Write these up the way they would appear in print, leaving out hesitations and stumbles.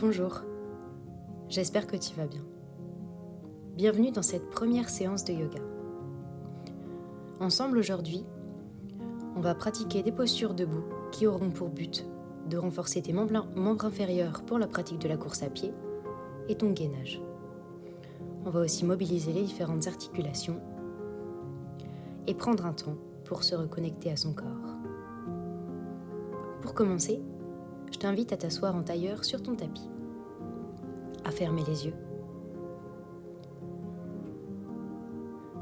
Bonjour, j'espère que tu vas bien. Bienvenue dans cette première séance de yoga. Ensemble aujourd'hui, on va pratiquer des postures debout qui auront pour but de renforcer tes membres inférieurs pour la pratique de la course à pied et ton gainage. On va aussi mobiliser les différentes articulations et prendre un temps pour se reconnecter à son corps. Pour commencer, je t'invite à t'asseoir en tailleur sur ton tapis, à fermer les yeux.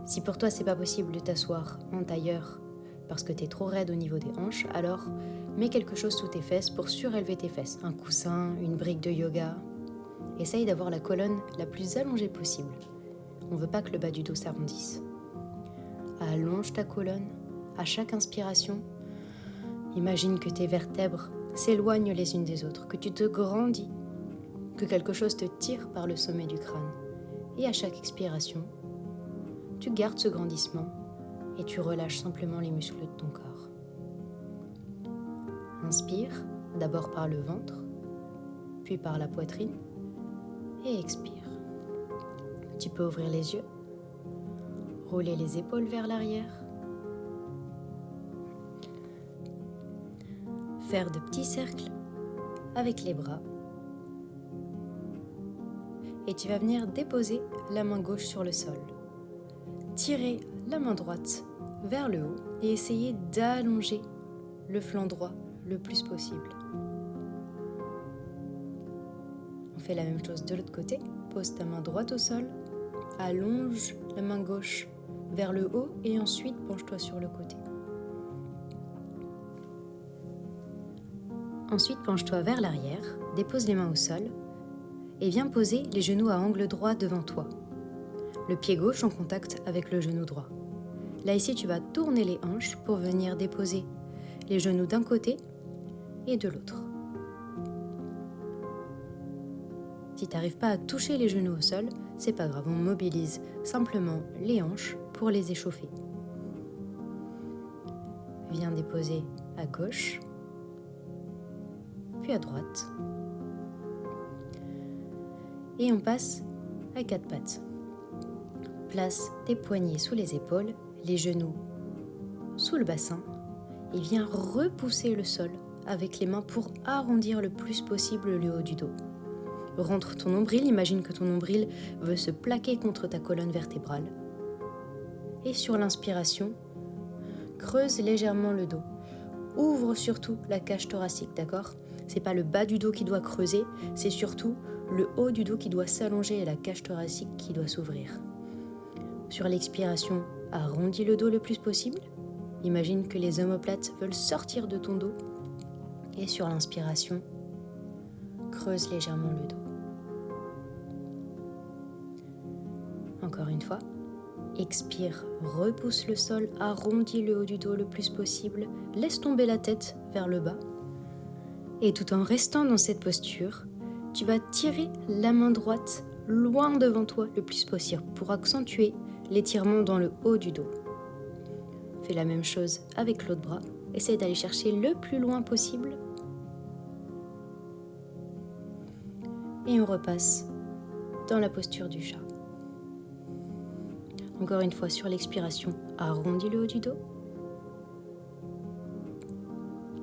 Si pour toi c'est pas possible de t'asseoir en tailleur parce que t'es trop raide au niveau des hanches, alors mets quelque chose sous tes fesses pour surélever tes fesses, un coussin, une brique de yoga. Essaye d'avoir la colonne la plus allongée possible. On veut pas que le bas du dos s'arrondisse. Allonge ta colonne à chaque inspiration. Imagine que tes vertèbres s'éloignent les unes des autres, que tu te grandis, que quelque chose te tire par le sommet du crâne. Et à chaque expiration, tu gardes ce grandissement et tu relâches simplement les muscles de ton corps. Inspire, d'abord par le ventre, puis par la poitrine, et expire. Tu peux ouvrir les yeux, rouler les épaules vers l'arrière, faire de petits cercles avec les bras, et tu vas venir déposer la main gauche sur le sol. Tirer la main droite vers le haut et essayer d'allonger le flanc droit le plus possible. On fait la même chose de l'autre côté. Pose ta main droite au sol, allonge la main gauche vers le haut et ensuite penche-toi sur le côté. Ensuite, penche-toi vers l'arrière, dépose les mains au sol et viens poser les genoux à angle droit devant toi. Le pied gauche en contact avec le genou droit. Là ici, tu vas tourner les hanches pour venir déposer les genoux d'un côté et de l'autre. Si tu n'arrives pas à toucher les genoux au sol, c'est pas grave, on mobilise simplement les hanches pour les échauffer. Viens déposer à gauche, puis à droite. Et on passe à quatre pattes. Place tes poignets sous les épaules, les genoux sous le bassin et viens repousser le sol avec les mains pour arrondir le plus possible le haut du dos. Rentre ton nombril, imagine que ton nombril veut se plaquer contre ta colonne vertébrale. Et sur l'inspiration, creuse légèrement le dos. Ouvre surtout la cage thoracique, d'accord ? C'est pas le bas du dos qui doit creuser, c'est surtout le haut du dos qui doit s'allonger et la cage thoracique qui doit s'ouvrir. Sur l'expiration, arrondis le dos le plus possible. Imagine que les omoplates veulent sortir de ton dos. Et sur l'inspiration, creuse légèrement le dos. Encore une fois, expire, repousse le sol, arrondis le haut du dos le plus possible, laisse tomber la tête vers le bas. Et tout en restant dans cette posture, tu vas tirer la main droite loin devant toi le plus possible pour accentuer l'étirement dans le haut du dos. Fais la même chose avec l'autre bras. Essaye d'aller chercher le plus loin possible. Et on repasse dans la posture du chat. Encore une fois, sur l'expiration, arrondis le haut du dos.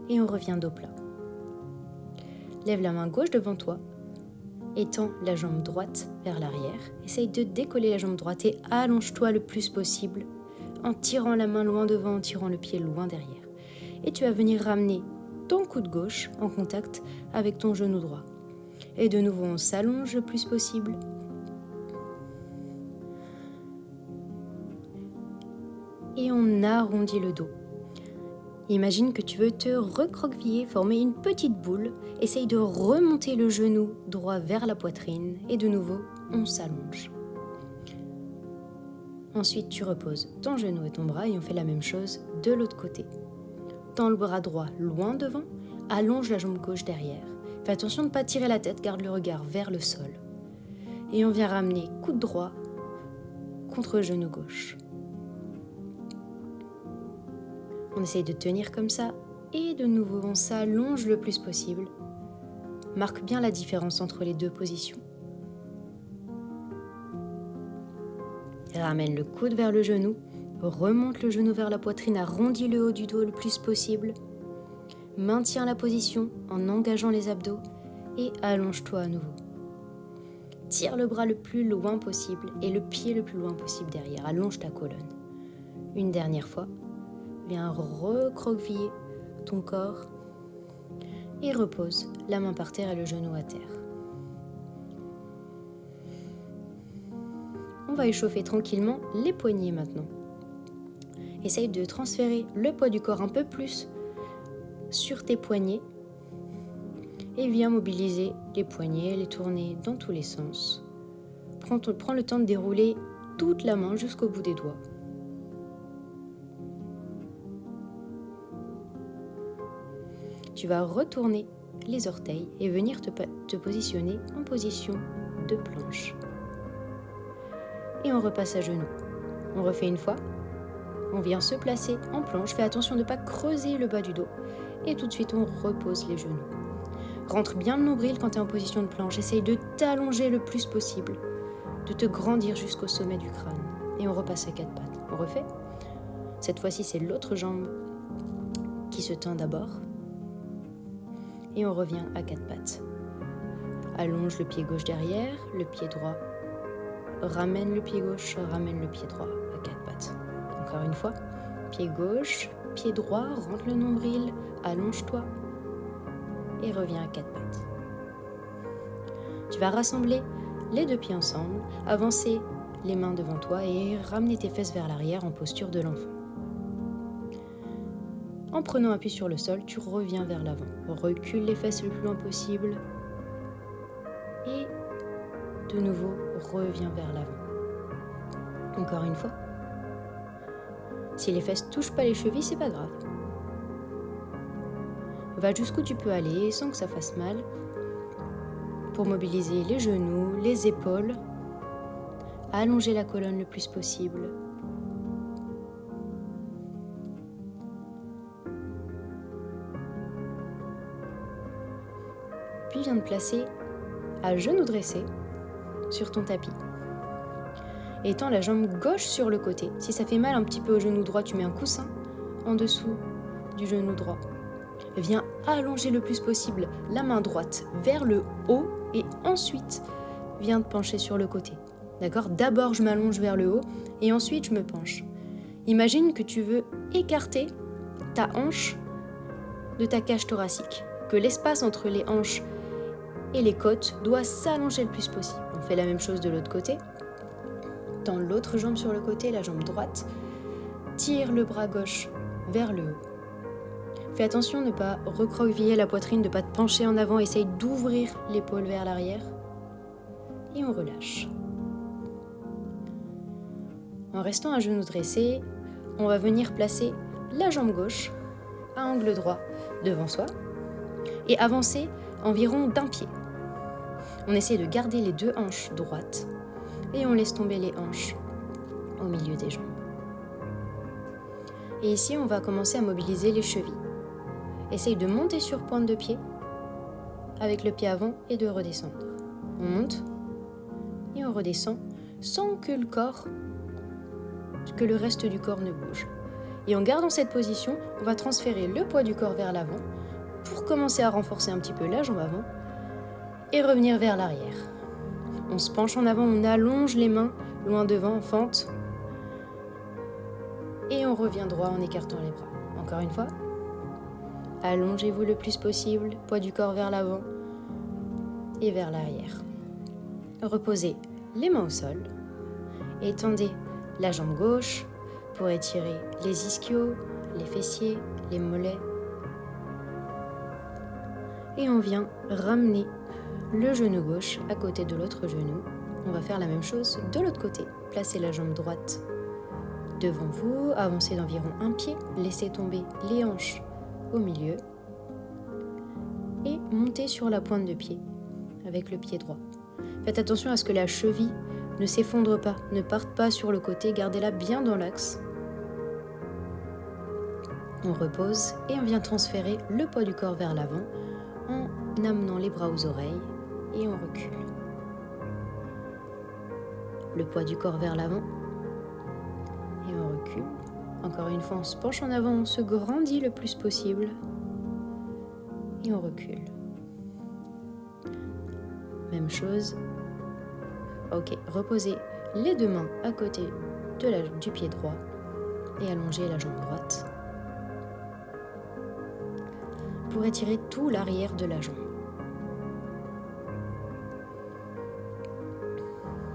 Et on revient dos plat. Lève la main gauche devant toi. Étends la jambe droite vers l'arrière. Essaye de décoller la jambe droite et allonge-toi le plus possible en tirant la main loin devant, en tirant le pied loin derrière. Et tu vas venir ramener ton coude gauche en contact avec ton genou droit. Et de nouveau, on s'allonge le plus possible. Et on arrondit le dos. Imagine que tu veux te recroqueviller, former une petite boule. Essaye de remonter le genou droit vers la poitrine et de nouveau, on s'allonge. Ensuite, tu reposes ton genou et ton bras et on fait la même chose de l'autre côté. Tends le bras droit loin devant, allonge la jambe gauche derrière. Fais attention de ne pas tirer la tête, garde le regard vers le sol. Et on vient ramener coude droit contre genou gauche. On essaye de tenir comme ça et de nouveau on s'allonge le plus possible. marque bien la différence entre les deux positions. Ramène le coude vers le genou, remonte le genou vers la poitrine, arrondis le haut du dos le plus possible. Maintiens la position en engageant les abdos et allonge-toi à nouveau. Tire le bras le plus loin possible et le pied le plus loin possible derrière. Allonge ta colonne. Une dernière fois, viens recroqueviller ton corps et repose la main par terre et le genou à terre. On va échauffer tranquillement les poignets maintenant. Essaye de transférer le poids du corps un peu plus sur tes poignets et viens mobiliser les poignets, les tourner dans tous les sens. Prends le temps de dérouler toute la main jusqu'au bout des doigts. Tu vas retourner les orteils et venir te positionner en position de planche. Et on repasse à genoux. On refait une fois. On vient se placer en planche. Fais attention de ne pas creuser le bas du dos. Et tout de suite, on repose les genoux. Rentre bien le nombril quand tu es en position de planche. Essaye de t'allonger le plus possible, de te grandir jusqu'au sommet du crâne. Et on repasse à quatre pattes. On refait. Cette fois-ci, c'est l'autre jambe qui se tend d'abord. Et on revient à quatre pattes. Allonge le pied gauche derrière, le pied droit. Ramène le pied gauche, ramène le pied droit à quatre pattes. Encore une fois, pied gauche, pied droit, rentre le nombril, allonge-toi et reviens à quatre pattes. Tu vas rassembler les deux pieds ensemble, avancer les mains devant toi et ramener tes fesses vers l'arrière en posture de l'enfant. En prenant appui sur le sol, tu reviens vers l'avant. Recule les fesses le plus loin possible et de nouveau, reviens vers l'avant. Encore une fois. Si les fesses ne touchent pas les chevilles, c'est pas grave. Va jusqu'où tu peux aller sans que ça fasse mal pour mobiliser les genoux, les épaules, allonger la colonne le plus possible. Puis viens te placer à genoux dressés sur ton tapis. Et tends la jambe gauche sur le côté. Si ça fait mal un petit peu au genou droit, tu mets un coussin en dessous du genou droit. Viens allonger le plus possible la main droite vers le haut et ensuite viens te pencher sur le côté. D'accord ? D'abord, je m'allonge vers le haut et ensuite, je me penche. Imagine que tu veux écarter ta hanche de ta cage thoracique, que l'espace entre les hanches et les côtes doit s'allonger le plus possible. On fait la même chose de l'autre côté. Tends l'autre jambe sur le côté, la jambe droite. Tire le bras gauche vers le haut. Fais attention de ne pas recroqueviller la poitrine, de ne pas te pencher en avant. Essaye d'ouvrir l'épaule vers l'arrière. Et on relâche. En restant à genoux dressés, on va venir placer la jambe gauche à angle droit devant soi et avancer environ d'un pied. On essaie de garder les deux hanches droites et on laisse tomber les hanches au milieu des jambes. Et ici, on va commencer à mobiliser les chevilles. Essaye de monter sur pointe de pied avec le pied avant et de redescendre. On monte et on redescend sans que le reste du corps ne bouge. Et en gardant cette position, on va transférer le poids du corps vers l'avant pour commencer à renforcer un petit peu la jambe avant et revenir vers l'arrière. On se penche en avant, on allonge les mains loin devant, en fente. Et on revient droit en écartant les bras. Encore une fois. Allongez-vous le plus possible, poids du corps vers l'avant et vers l'arrière. Reposez les mains au sol. Étendez la jambe gauche pour étirer les ischios, les fessiers, les mollets. Et on vient ramener le genou gauche à côté de l'autre genou. On va faire la même chose de l'autre côté. Placez la jambe droite devant vous, avancez d'environ un pied, laissez tomber les hanches au milieu et montez sur la pointe de pied avec le pied droit. Faites attention à ce que la cheville ne s'effondre pas, ne parte pas sur le côté, gardez-la bien dans l'axe. On repose et on vient transférer le poids du corps vers l'avant en amenant les bras aux oreilles et on recule. Le poids du corps vers l'avant et on recule. Encore une fois, on se penche en avant, on se grandit le plus possible et on recule. Même chose. Ok, reposez les deux mains à côté du pied droit et allongez la jambe droite pour étirer tout l'arrière de la jambe.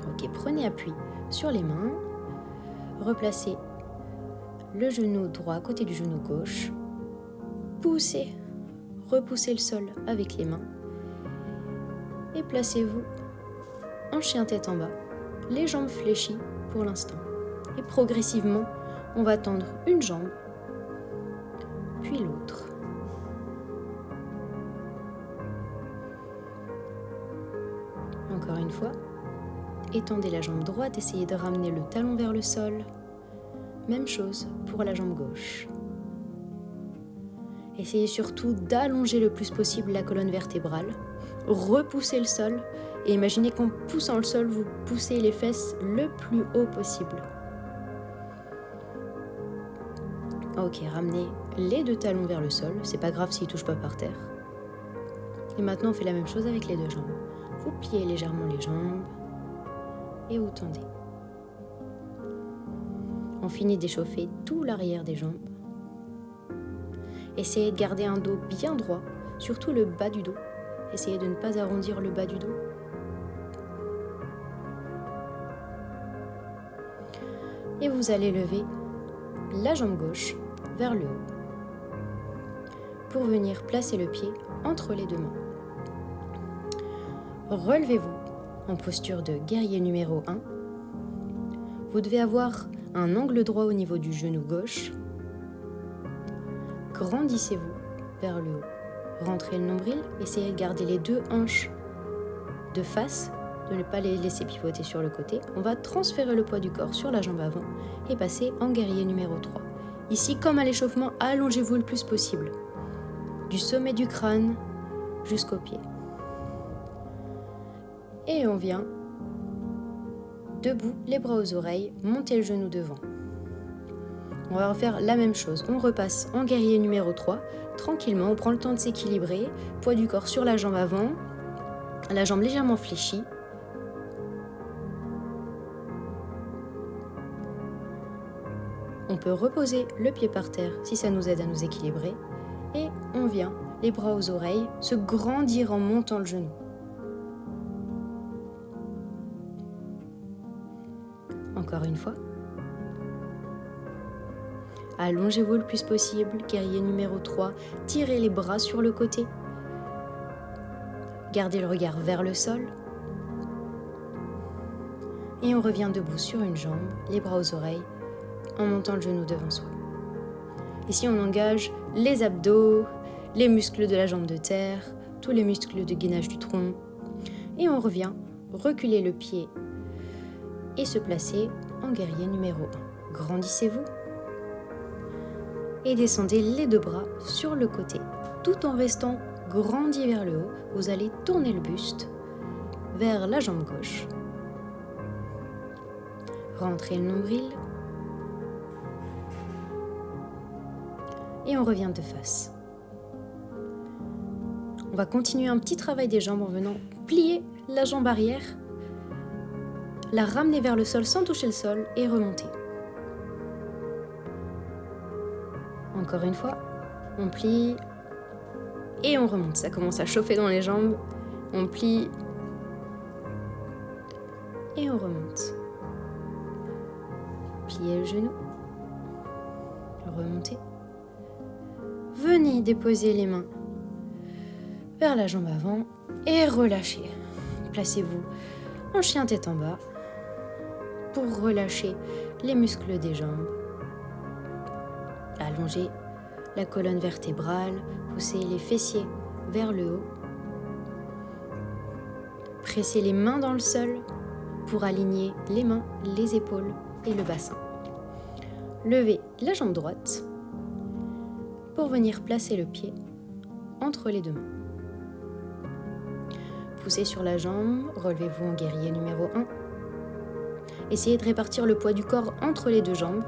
Ok, prenez appui sur les mains, replacez le genou droit à côté du genou gauche, repoussez le sol avec les mains et placez-vous en chien tête en bas, les jambes fléchies pour l'instant. Et progressivement, on va tendre une jambe, puis l'autre. Encore une fois, étendez la jambe droite, essayez de ramener le talon vers le sol. Même chose pour la jambe gauche. Essayez surtout d'allonger le plus possible la colonne vertébrale. Repoussez le sol et imaginez qu'en poussant le sol, vous poussez les fesses le plus haut possible. Ok, ramenez les deux talons vers le sol. C'est pas grave s'ils ne touchent pas par terre. Et maintenant, on fait la même chose avec les deux jambes. Vous pliez légèrement les jambes et vous tendez. On finit d'échauffer tout l'arrière des jambes. Essayez de garder un dos bien droit, surtout le bas du dos. Essayez de ne pas arrondir le bas du dos. Et vous allez lever la jambe gauche vers le haut pour venir placer le pied entre les deux mains. Relevez-vous en posture de guerrier numéro 1. Vous devez avoir un angle droit au niveau du genou gauche. Grandissez-vous vers le haut. Rentrez le nombril, essayez de garder les deux hanches de face, de ne pas les laisser pivoter sur le côté. On va transférer le poids du corps sur la jambe avant et passer en guerrier numéro 3. Ici, comme à l'échauffement, allongez-vous le plus possible, du sommet du crâne jusqu'aux pieds. Et on vient debout, les bras aux oreilles, montez le genou devant. On va refaire la même chose. On repasse en guerrier numéro 3. Tranquillement, on prend le temps de s'équilibrer. Poids du corps sur la jambe avant. La jambe légèrement fléchie. On peut reposer le pied par terre si ça nous aide à nous équilibrer. Et on vient, les bras aux oreilles, se grandir en montant le genou. Encore une fois. Allongez-vous le plus possible, guerrier numéro 3, tirez les bras sur le côté. Gardez le regard vers le sol. Et on revient debout sur une jambe, les bras aux oreilles, en montant le genou devant soi. Ici, on engage les abdos, les muscles de la jambe de terre, tous les muscles de gainage du tronc. Et on revient reculer le pied et se placer en guerrier numéro 1. Grandissez-vous. Et descendez les deux bras sur le côté. Tout en restant grandi vers le haut, vous allez tourner le buste vers la jambe gauche. Rentrez le nombril. Et on revient de face. On va continuer un petit travail des jambes en venant plier la jambe arrière, la ramener vers le sol sans toucher le sol et remonter. Encore une fois, on plie et on remonte. Ça commence à chauffer dans les jambes. On plie et on remonte. Pliez le genou. Remontez. Venez déposer les mains vers la jambe avant et relâchez. Placez-vous en chien tête en bas pour relâcher les muscles des jambes. Allongez la colonne vertébrale, poussez les fessiers vers le haut. Pressez les mains dans le sol pour aligner les mains, les épaules et le bassin. Levez la jambe droite pour venir placer le pied entre les deux mains. poussez sur la jambe, relevez-vous en guerrier numéro 1. Essayez de répartir le poids du corps entre les deux jambes.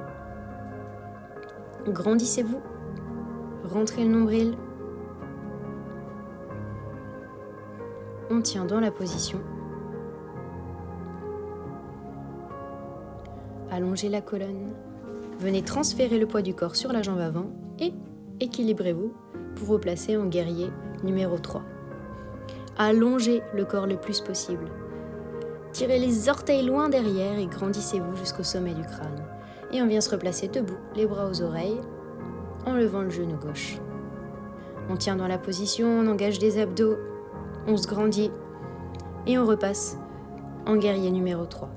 Grandissez-vous, rentrez le nombril. On tient dans la position. Allongez la colonne. Venez transférer le poids du corps sur la jambe avant et équilibrez-vous pour vous placer en guerrier numéro 3. Allongez le corps le plus possible. Tirez les orteils loin derrière et grandissez-vous jusqu'au sommet du crâne. Et on vient se replacer debout, les bras aux oreilles, en levant le genou gauche. On tient dans la position, on engage les abdos, on se grandit et on repasse en guerrier numéro 3.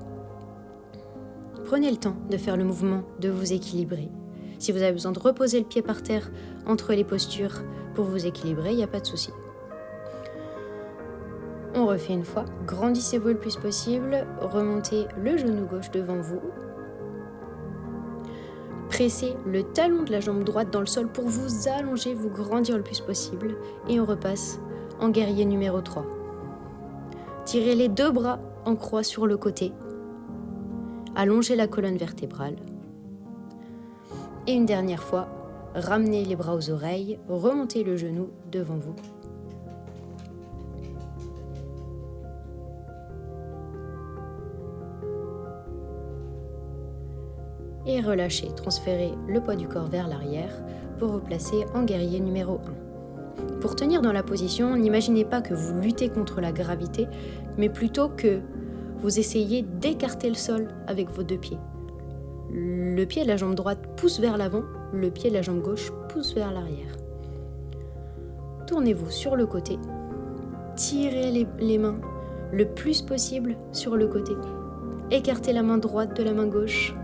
Prenez le temps de faire le mouvement, de vous équilibrer. Si vous avez besoin de reposer le pied par terre entre les postures pour vous équilibrer, il n'y a pas de souci. On refait une fois. Grandissez-vous le plus possible. Remontez le genou gauche devant vous. Pressez le talon de la jambe droite dans le sol pour vous allonger, vous grandir le plus possible. Et on repasse en guerrier numéro 3. Tirez les deux bras en croix sur le côté. Allongez la colonne vertébrale. Et une dernière fois, ramenez les bras aux oreilles, remontez le genou devant vous. Et relâchez, transférez le poids du corps vers l'arrière pour vous placer en guerrier numéro 1. Pour tenir dans la position, n'imaginez pas que vous luttez contre la gravité, mais plutôt que vous essayez d'écarter le sol avec vos deux pieds. Le pied de la jambe droite pousse vers l'avant, le pied de la jambe gauche pousse vers l'arrière. Tournez-vous sur le côté, tirez les mains le plus possible sur le côté. Écartez la main droite de la main gauche.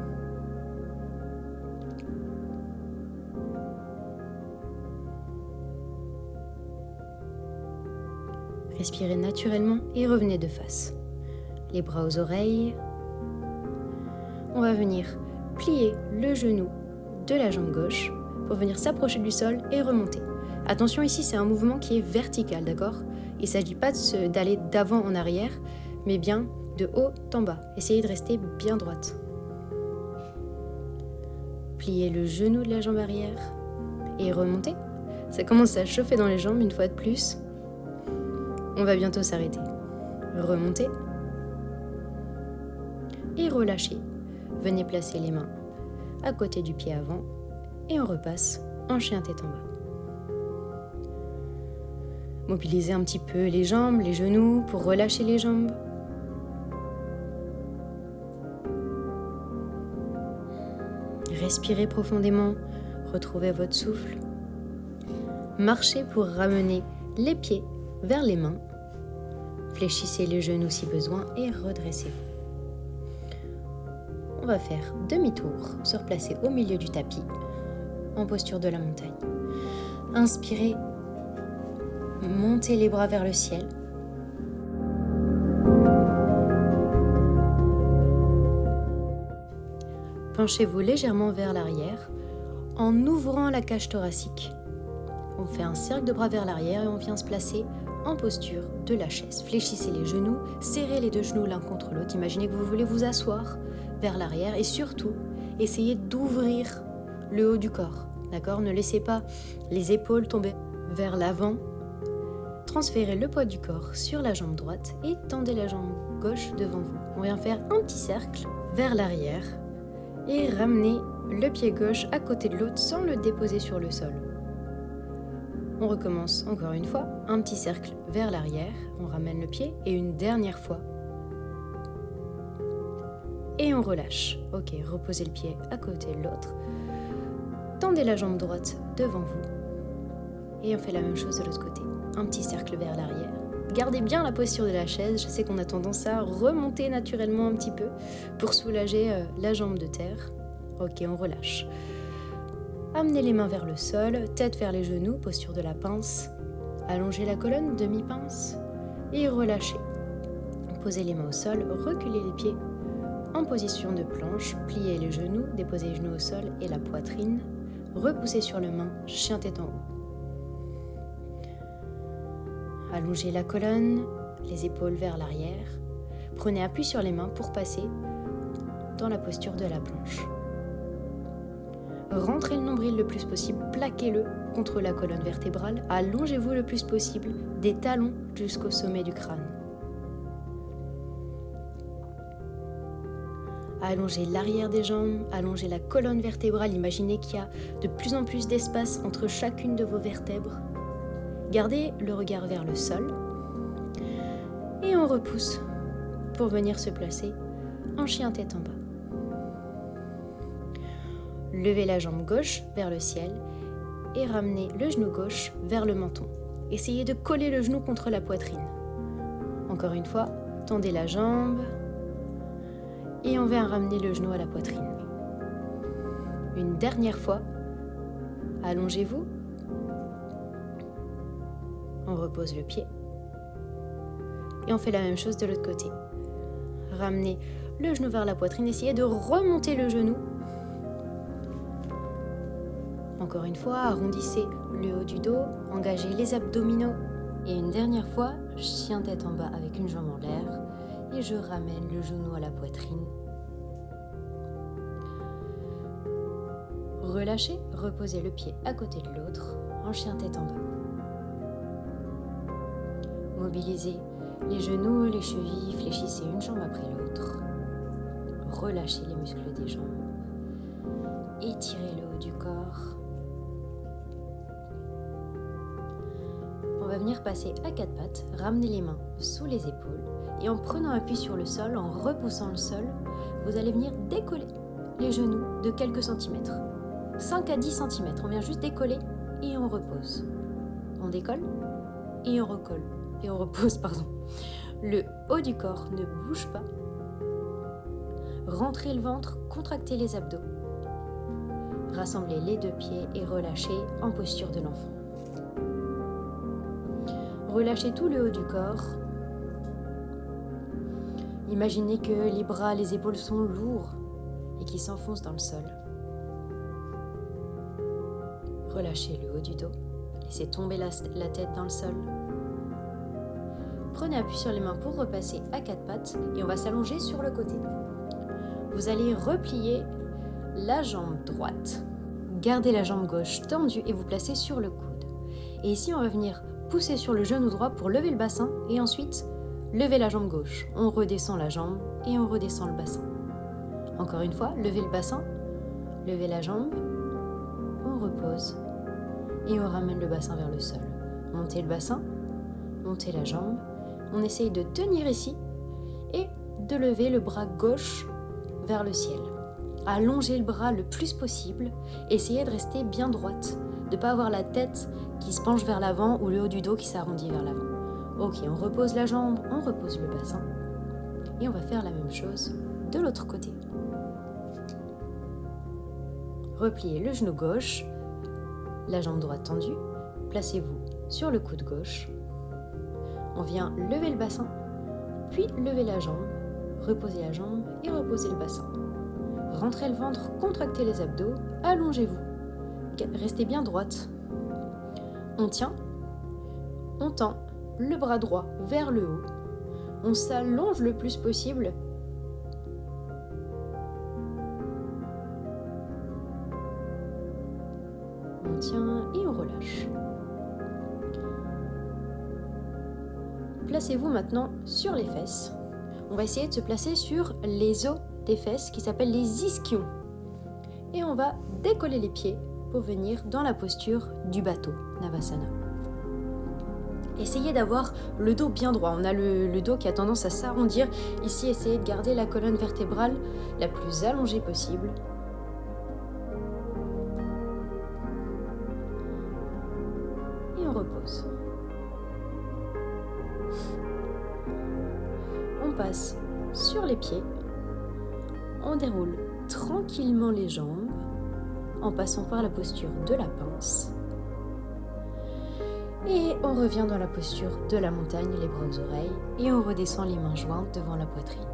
Respirez naturellement et revenez de face. Les bras aux oreilles. On va venir plier le genou de la jambe gauche pour venir s'approcher du sol et remonter. Attention, ici c'est un mouvement qui est vertical, d'accord ? Il ne s'agit pas d'aller d'avant en arrière, mais bien de haut en bas. Essayez de rester bien droite. Pliez le genou de la jambe arrière et remontez. Ça commence à chauffer dans les jambes une fois de plus. On va bientôt s'arrêter. Remontez. Et relâchez. Venez placer les mains à côté du pied avant et on repasse en chien tête en bas. Mobilisez un petit peu les jambes, les genoux pour relâcher les jambes. Respirez profondément, retrouvez votre souffle. Marchez pour ramener les pieds vers les mains. Fléchissez les genoux si besoin et redressez-vous. On va faire demi-tour, se replacer au milieu du tapis, en posture de la montagne. Inspirez, montez les bras vers le ciel. Penchez-vous légèrement vers l'arrière en ouvrant la cage thoracique. On fait un cercle de bras vers l'arrière et on vient se placer en posture de la chaise. Fléchissez les genoux, serrez les deux genoux l'un contre l'autre. Imaginez que vous voulez vous asseoir vers l'arrière et surtout, essayez d'ouvrir le haut du corps. D'accord ? Ne laissez pas les épaules tomber vers l'avant. Transférez le poids du corps sur la jambe droite et tendez la jambe gauche devant vous. On vient faire un petit cercle vers l'arrière et ramenez le pied gauche à côté de l'autre sans le déposer sur le sol. On recommence encore une fois, un petit cercle vers l'arrière, on ramène le pied et une dernière fois. Et on relâche. Ok, reposez le pied à côté de l'autre. Tendez la jambe droite devant vous. Et on fait la même chose de l'autre côté. Un petit cercle vers l'arrière. Gardez bien la posture de la chaise. Je sais qu'on a tendance à remonter naturellement un petit peu pour soulager la jambe de terre. Ok, on relâche. Amenez les mains vers le sol, tête vers les genoux, posture de la pince. Allongez la colonne, demi-pince. Et relâchez. Posez les mains au sol, reculez les pieds. En position de planche, pliez les genoux, déposez les genoux au sol et la poitrine. Repoussez sur le main, chien tête en haut. Allongez la colonne, les épaules vers l'arrière. Prenez appui sur les mains pour passer dans la posture de la planche. Rentrez le nombril le plus possible, plaquez-le contre la colonne vertébrale, allongez-vous le plus possible, des talons jusqu'au sommet du crâne. Allongez l'arrière des jambes, allongez la colonne vertébrale, imaginez qu'il y a de plus en plus d'espace entre chacune de vos vertèbres. Gardez le regard vers le sol et on repousse pour venir se placer en chien tête en bas. Levez la jambe gauche vers le ciel et ramenez le genou gauche vers le menton. Essayez de coller le genou contre la poitrine. Encore une fois, tendez la jambe et on vient ramener le genou à la poitrine. Une dernière fois, allongez-vous. On repose le pied et on fait la même chose de l'autre côté. Ramenez le genou vers la poitrine, essayez de remonter le genou. Encore une fois, arrondissez le haut du dos, engagez les abdominaux. Et une dernière fois, chien tête en bas avec une jambe en l'air. Et je ramène le genou à la poitrine. Relâchez, reposez le pied à côté de l'autre, en chien tête en bas. Mobilisez les genoux, les chevilles, fléchissez une jambe après l'autre. Relâchez les muscles des jambes. Étirez le haut du corps. On va venir passer à quatre pattes, ramener les mains sous les épaules et en prenant appui sur le sol, en repoussant le sol, vous allez venir décoller les genoux de quelques centimètres. 5 à 10 cm, on vient juste décoller et on repose. On décolle et on recolle. Et on repose, pardon. Le haut du corps ne bouge pas. Rentrez le ventre, contractez les abdos. Rassemblez les deux pieds et relâchez en posture de l'enfant. Relâchez tout le haut du corps. Imaginez que les bras, les épaules sont lourds et qu'ils s'enfoncent dans le sol. Relâchez le haut du dos. Laissez tomber la tête dans le sol. Prenez appui sur les mains pour repasser à quatre pattes et on va s'allonger sur le côté. Vous allez replier la jambe droite. Gardez la jambe gauche tendue et vous placez sur le coude. Et ici, on va venir pousser sur le genou droit pour lever le bassin et ensuite lever la jambe gauche. On redescend la jambe et on redescend le bassin. Encore une fois, levez le bassin, levez la jambe, on repose et on ramène le bassin vers le sol. Montez le bassin, montez la jambe, on essaye de tenir ici et de lever le bras gauche vers le ciel. Allongez le bras le plus possible, essayez de rester bien droite, de ne pas avoir la tête qui se penche vers l'avant ou le haut du dos qui s'arrondit vers l'avant. Ok, on repose la jambe, on repose le bassin et on va faire la même chose de l'autre côté. Repliez le genou gauche, la jambe droite tendue, placez-vous sur le coude gauche. On vient lever le bassin, puis lever la jambe, reposer la jambe et reposer le bassin. Rentrez le ventre, contractez les abdos, allongez-vous. Restez bien droite. On tient, on tend le bras droit vers le haut. On s'allonge le plus possible. On tient et on relâche. Placez-vous maintenant sur les fesses. On va essayer de se placer sur les os des fesses qui s'appellent les ischions. Et on va décoller les pieds pour venir dans la posture du bateau, Navasana. Essayez d'avoir le dos bien droit. On a le dos qui a tendance à s'arrondir. Ici, essayez de garder la colonne vertébrale la plus allongée possible. Et on repose. On passe sur les pieds. On déroule tranquillement les jambes en passant par la posture de la pince. Et on revient dans la posture de la montagne, les bras aux oreilles, et on redescend les mains jointes devant la poitrine.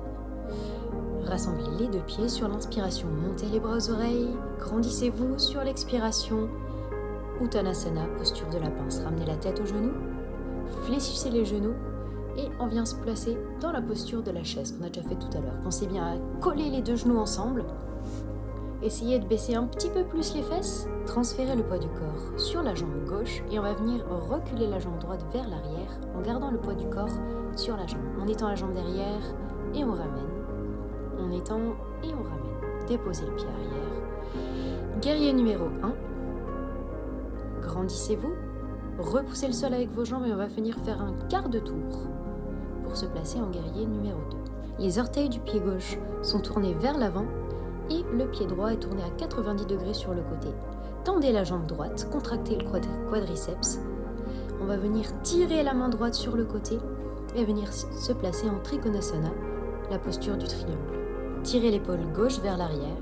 Rassemblez les deux pieds sur l'inspiration, montez les bras aux oreilles, grandissez-vous sur l'expiration. Uttanasana, posture de la pince, ramenez la tête aux genoux, fléchissez les genoux Et on vient se placer dans la posture de la chaise qu'on a déjà fait tout à l'heure. Pensez bien à coller les deux genoux ensemble. Essayez de baisser un petit peu plus les fesses. Transférez le poids du corps sur la jambe gauche et on va venir reculer la jambe droite vers l'arrière en gardant le poids du corps sur la jambe. On étend la jambe derrière et on ramène. On étend et on ramène. Déposez le pied arrière. Guerrier numéro 1. Grandissez-vous. Repoussez le sol avec vos jambes et on va venir faire un quart de tour pour se placer en guerrier numéro 2. Les orteils du pied gauche sont tournés vers l'avant et le pied droit est tourné à 90 degrés sur le côté. Tendez la jambe droite, contractez le quadriceps. On va venir tirer la main droite sur le côté et venir se placer en Trikonasana, la posture du triangle. Tirez l'épaule gauche vers l'arrière.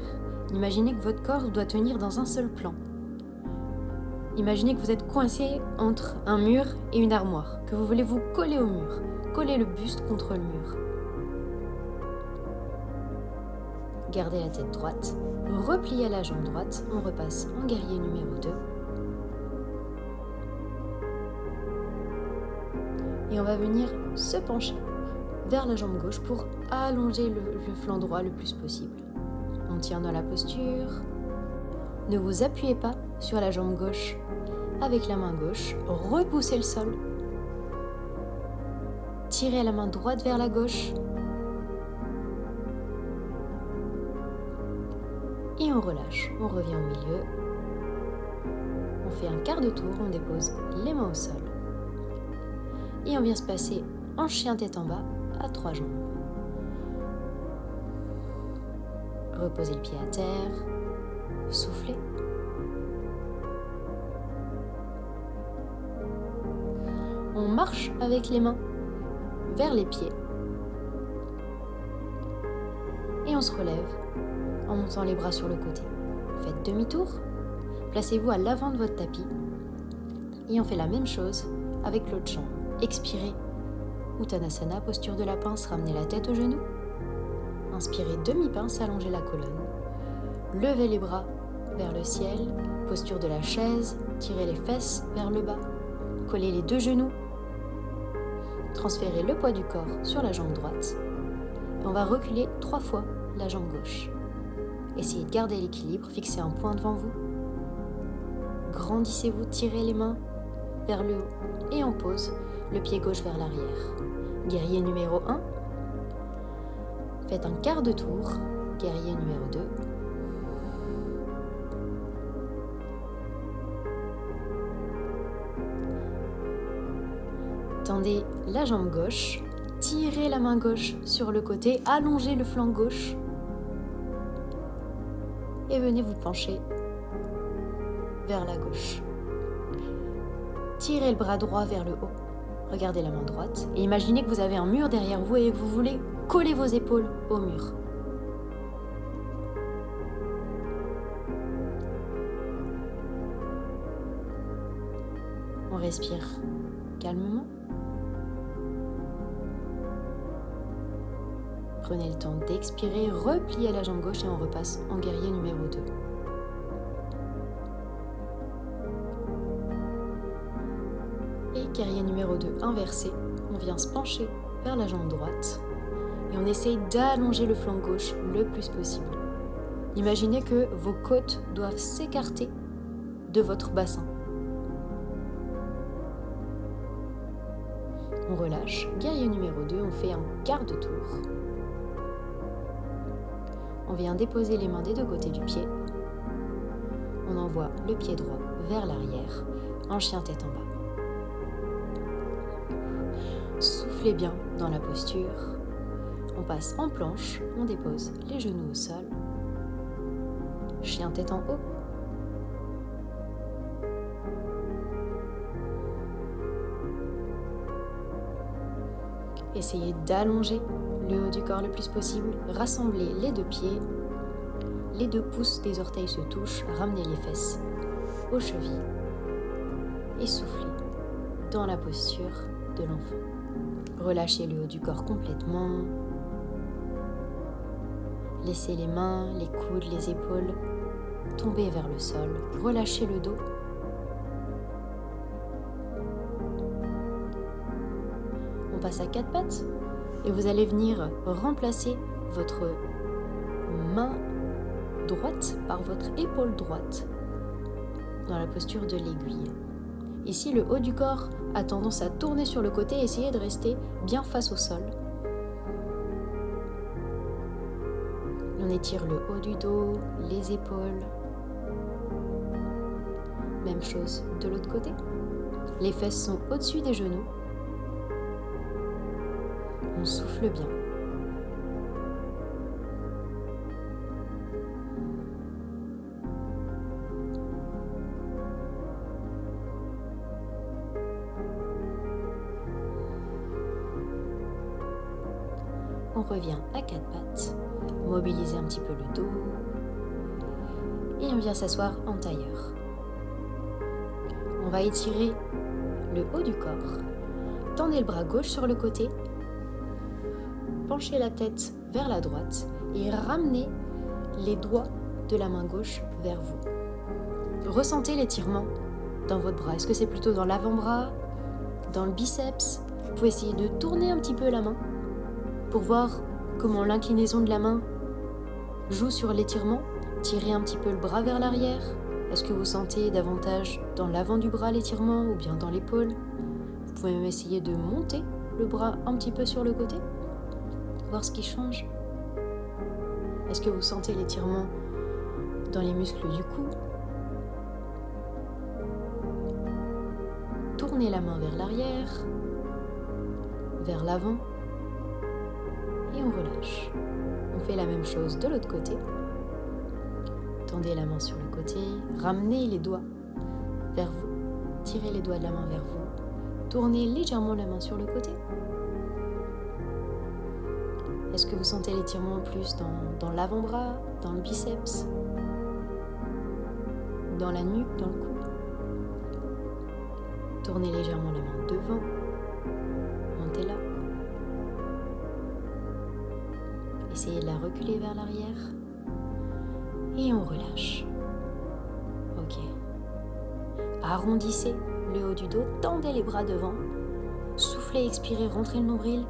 Imaginez que votre corps doit tenir dans un seul plan. Imaginez que vous êtes coincé entre un mur et une armoire, que vous voulez vous coller au mur. Collez le buste contre le mur. Gardez la tête droite. Repliez la jambe droite. On repasse en guerrier numéro 2. Et on va venir se pencher vers la jambe gauche pour allonger le flanc droit le plus possible. On tient dans la posture. Ne vous appuyez pas sur la jambe gauche avec la main gauche. Repoussez le sol. Tirez la main droite vers la gauche. Et on relâche. On revient au milieu. On fait un quart de tour. On dépose les mains au sol. Et on vient se passer en chien tête en bas à 3 jambes. Reposez le pied à terre. Soufflez. On marche avec les mains vers les pieds. Et on se relève en montant les bras sur le côté. Faites demi-tour. Placez-vous à l'avant de votre tapis. Et on fait la même chose avec l'autre jambe. Expirez. Uttanasana, posture de la pince, ramenez la tête au genou. Inspirez, demi-pince, allongez la colonne. Levez les bras vers le ciel, posture de la chaise, tirez les fesses vers le bas. Collez les deux genoux. Transférez le poids du corps sur la jambe droite. Et on va reculer 3 fois la jambe gauche. Essayez de garder l'équilibre, fixez un point devant vous. Grandissez-vous, tirez les mains vers le haut et on pose le pied gauche vers l'arrière. Guerrier numéro 1. Faites un quart de tour. Guerrier numéro 2. Tendez la jambe gauche, tirez la main gauche sur le côté, allongez le flanc gauche et venez vous pencher vers la gauche. Tirez le bras droit vers le haut, regardez la main droite et imaginez que vous avez un mur derrière vous et que vous voulez coller vos épaules au mur. On respire calmement. Prenez le temps d'expirer, repliez la jambe gauche et on repasse en guerrier numéro 2. Et guerrier numéro 2 inversé, on vient se pencher vers la jambe droite et on essaye d'allonger le flanc gauche le plus possible. Imaginez que vos côtes doivent s'écarter de votre bassin. On relâche. Guerrier numéro 2, on fait un quart de tour. On vient déposer les mains des deux côtés du pied. On envoie le pied droit vers l'arrière, en chien tête en bas. Soufflez bien dans la posture. On passe en planche, on dépose les genoux au sol. Chien tête en haut. Essayez d'allonger le haut du corps le plus possible. Rassemblez les deux pieds. Les deux pouces des orteils se touchent. Ramenez les fesses aux chevilles. Et soufflez dans la posture de l'enfant. Relâchez le haut du corps complètement. Laissez les mains, les coudes, les épaules tomber vers le sol. Relâchez le dos. passe à quatre pattes et vous allez venir remplacer votre main droite par votre épaule droite dans la posture de l'aiguille. Ici, le haut du corps a tendance à tourner sur le côté, essayez de rester bien face au sol. On étire le haut du dos, les épaules. Même chose de l'autre côté. Les fesses sont au-dessus des genoux. On souffle bien. On revient à quatre pattes, mobiliser un petit peu le dos et on vient s'asseoir en tailleur. On va étirer le haut du corps, tendez le bras gauche sur le côté, penchez la tête vers la droite et ramenez les doigts de la main gauche vers vous. Ressentez l'étirement dans votre bras. Est-ce que c'est plutôt dans l'avant-bras, dans le biceps? Vous pouvez essayer de tourner un petit peu la main pour voir comment l'inclinaison de la main joue sur l'étirement. Tirez un petit peu le bras vers l'arrière. Est-ce que vous sentez davantage dans l'avant du bras l'étirement ou bien dans l'épaule? Vous pouvez même essayer de monter le bras un petit peu sur le côté, voir ce qui change. Est-ce que vous sentez l'étirement dans les muscles du cou? Tournez la main vers l'arrière, vers l'avant. Et on relâche. On fait la même chose de l'autre côté. Tendez la main sur le côté, ramenez les doigts vers vous, tirez les doigts de la main vers vous, tournez légèrement la main sur le côté. Est-ce que vous sentez l'étirement plus dans l'avant-bras, dans le biceps, dans la nuque, dans le cou? Tournez légèrement la main devant, montez-la. Essayez de la reculer vers l'arrière et on relâche. Ok. Arrondissez le haut du dos, tendez les bras devant, soufflez, expirez, rentrez le nombril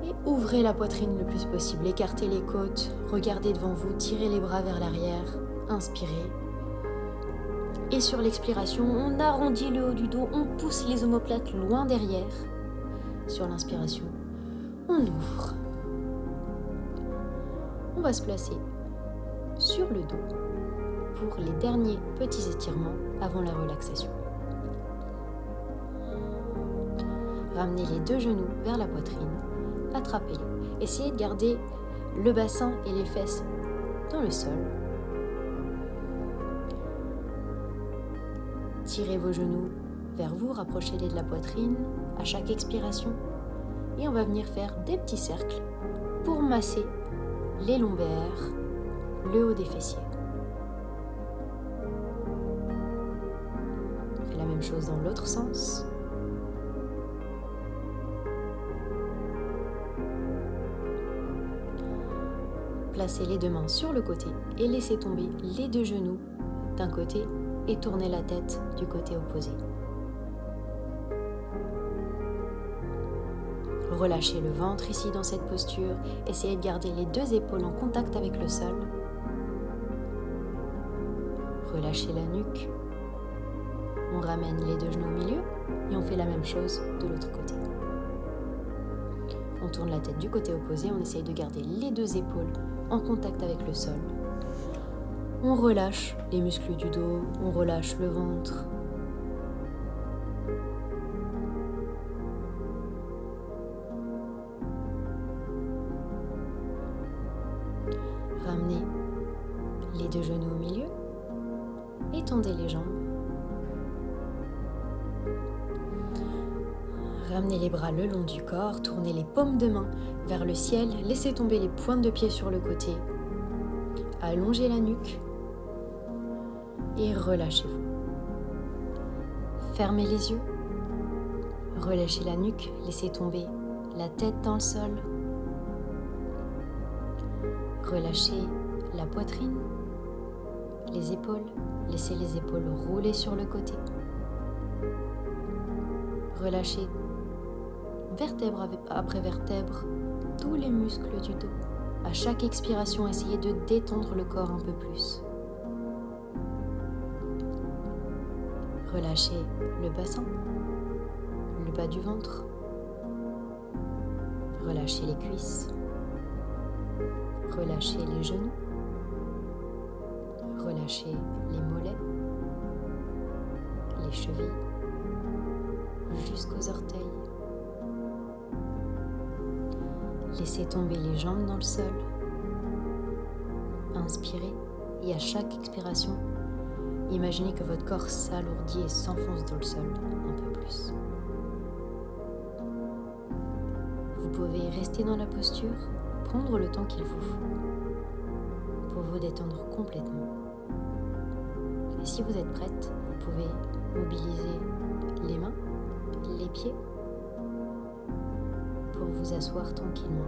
et ouvrez la poitrine le plus possible. Écartez les côtes, regardez devant vous, tirez les bras vers l'arrière, inspirez. Et sur l'expiration, on arrondit le haut du dos, on pousse les omoplates loin derrière. Sur l'inspiration, on ouvre. On va se placer sur le dos pour les derniers petits étirements avant la relaxation. Ramenez les deux genoux vers la poitrine, attrapez-les. Essayez de garder le bassin et les fesses dans le sol. Tirez vos genoux vers vous, rapprochez-les de la poitrine à chaque expiration et on va venir faire des petits cercles pour masser les lombaires, le haut des fessiers. On fait la même chose dans l'autre sens. Placez les deux mains sur le côté et laissez tomber les deux genoux d'un côté et tournez la tête du côté opposé. Relâchez le ventre ici dans cette posture. Essayez de garder les deux épaules en contact avec le sol. Relâchez la nuque. On ramène les deux genoux au milieu et on fait la même chose de l'autre côté. On tourne la tête du côté opposé. On essaye de garder les deux épaules en contact avec le sol. On relâche les muscles du dos. On relâche le ventre. Ramenez les deux genoux au milieu et tendez les jambes. Ramenez les bras le long du corps, tournez les paumes de main vers le ciel, laissez tomber les pointes de pied sur le côté. Allongez la nuque et relâchez-vous. Fermez les yeux, relâchez la nuque, laissez tomber la tête dans le sol. Relâchez la poitrine, les épaules, laissez les épaules rouler sur le côté. Relâchez vertèbre après vertèbre, tous les muscles du dos. À chaque expiration, essayez de détendre le corps un peu plus. Relâchez le bassin, le bas du ventre. Relâchez les cuisses. Relâchez les genoux. Relâchez les mollets, les chevilles, jusqu'aux orteils. Laissez tomber les jambes dans le sol. Inspirez et à chaque expiration, imaginez que votre corps s'alourdit et s'enfonce dans le sol un peu plus. Vous pouvez rester dans la posture, prendre le temps qu'il vous faut pour vous détendre complètement. Et si vous êtes prête, vous pouvez mobiliser les mains, les pieds pour vous asseoir tranquillement